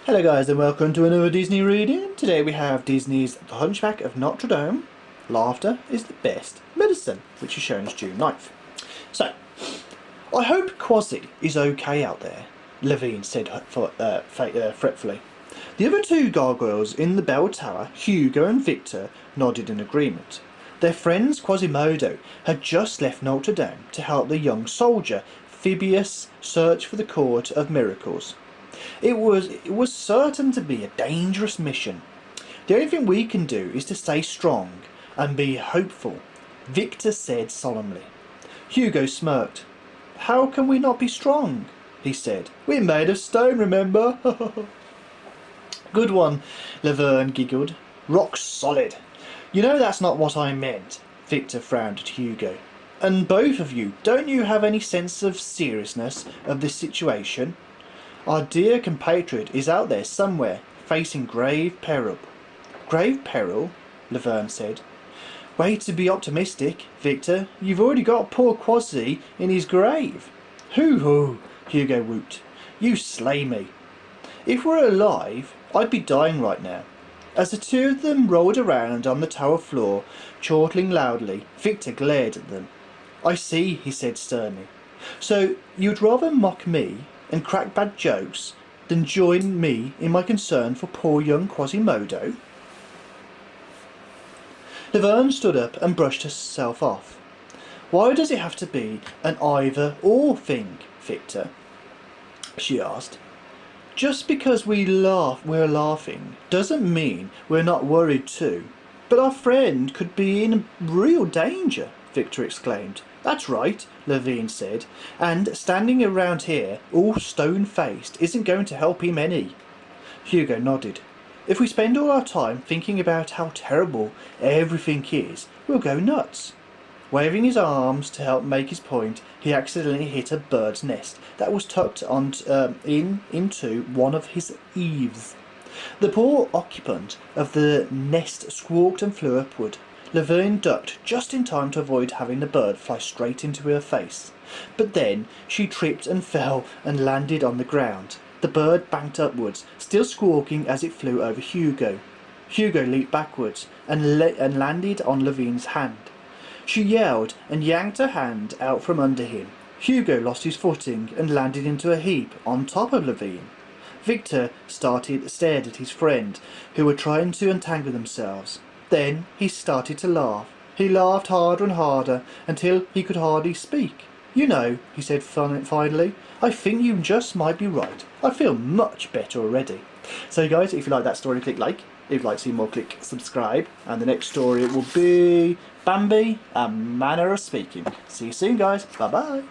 Hello guys and welcome to another Disney reading. Today we have Disney's The Hunchback of Notre Dame. Laughter is the best medicine, which is shown as June 9th. So, I hope Quasi is okay out there, Levine said fretfully. The other two gargoyles in the bell tower, Hugo and Victor, nodded in agreement. Their friends Quasimodo had just left Notre Dame to help the young soldier Phoebus search for the Court of Miracles. It was certain to be a dangerous mission. The only thing we can do is to stay strong and be hopeful, Victor said solemnly. Hugo smirked. How can we not be strong? He said. We're made of stone, remember? Good one, Laverne giggled. Rock solid. You know that's not what I meant, Victor frowned at Hugo. And both of you, don't you have any sense of seriousness of this situation? Our dear compatriot is out there somewhere, facing grave peril. Grave peril? Laverne said. Way to be optimistic, Victor. You've already got poor Quasi in his grave. Hoo-hoo, Hugo whooped. You slay me. If we're alive, I'd be dying right now. As the two of them rolled around on the tower floor, chortling loudly, Victor glared at them. I see, he said sternly. So you'd rather mock me and crack bad jokes than join me in my concern for poor young Quasimodo? Laverne stood up and brushed herself off. Why does it have to be an either-or thing, Victor? She asked. Just because we're laughing doesn't mean we're not worried too. But our friend could be in real danger, Victor exclaimed. That's right, Levine said, and standing around here, all stone-faced, isn't going to help him any. Hugo nodded. If we spend all our time thinking about how terrible everything is, we'll go nuts. Waving his arms to help make his point, he accidentally hit a bird's nest that was tucked into one of his eaves. The poor occupant of the nest squawked and flew upward. Laverne ducked just in time to avoid having the bird fly straight into her face. But then she tripped and fell and landed on the ground. The bird banked upwards, still squawking as it flew over Hugo. Hugo leaped backwards and landed on Lavine's hand. She yelled and yanked her hand out from under him. Hugo lost his footing and landed into a heap on top of Levine. Victor stared at his friend, who were trying to untangle themselves. Then he started to laugh. He laughed harder and harder until he could hardly speak. You know, he said finally, I think you just might be right. I feel much better already. So guys, if you like that story, click like. If you'd like to see more, click subscribe. And the next story will be Bambi, A Manner of Speaking. See you soon guys. Bye bye.